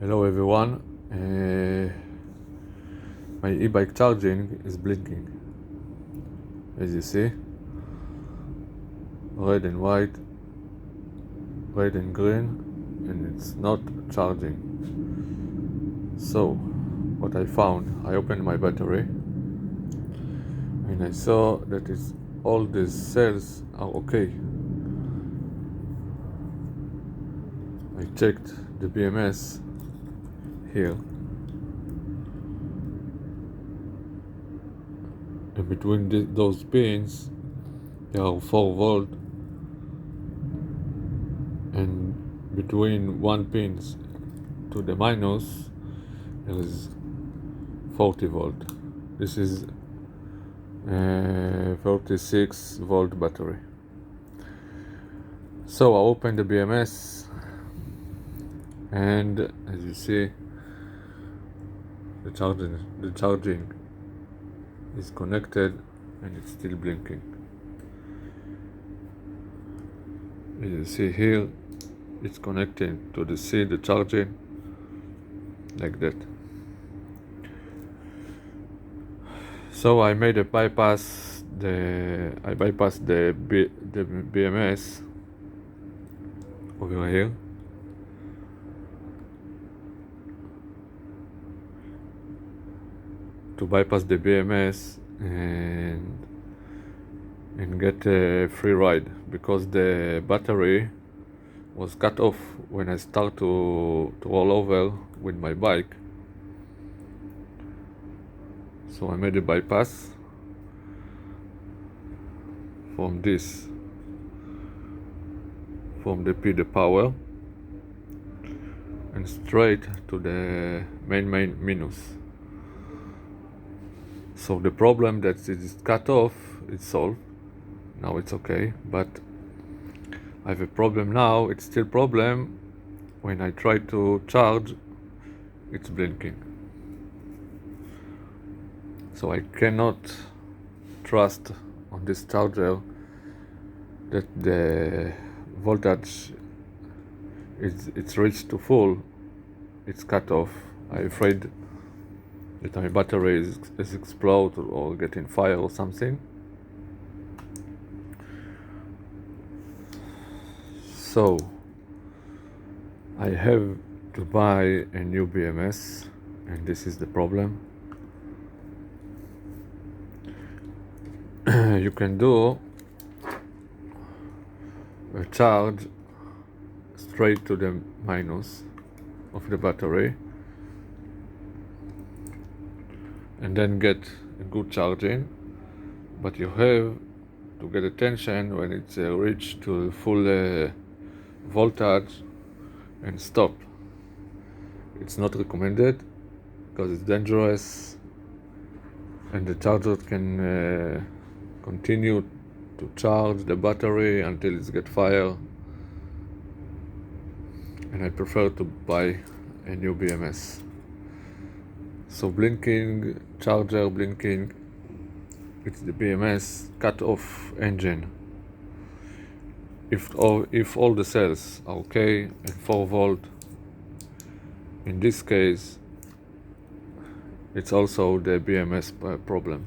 Hello everyone, my e-bike charging is blinking, as you see, red and white, red and green, and it's not charging. So what I found, I opened my battery and I saw that all these cells are okay. I checked the BMS here, and between those pins there are 4 volt, and between one pins to the minus there is 40 volt. This is 36 volt battery. So I opened the BMS, and as you see, the charging is connected and it's still blinking. As you see here, it's connected to the charging like that. So I made a bypass. I bypassed the BMS over here. To bypass the BMS and get a free ride, because the battery was cut off when I start to roll over with my bike. So I made a bypass from the the power, and straight to the main minus. So the problem that it is cut off is solved. Now it's okay, but I have a problem now. It's still problem when I try to charge, it's blinking. So I cannot trust on this charger that the voltage it's reached to full, it's cut off. I'm afraid that my battery is explode or getting fire or something. So I have to buy a new BMS, and this is the problem. You can do a charge straight to the minus of the battery and then get a good charging, but you have to get attention when it's reached to full voltage and stop. It's not recommended because it's dangerous, and the charger can continue to charge the battery until it gets fire, and I prefer to buy a new BMS. So blinking, charger blinking, it's the BMS cut off engine. If all the cells are okay and 4 volt, in this case it's also the BMS problem.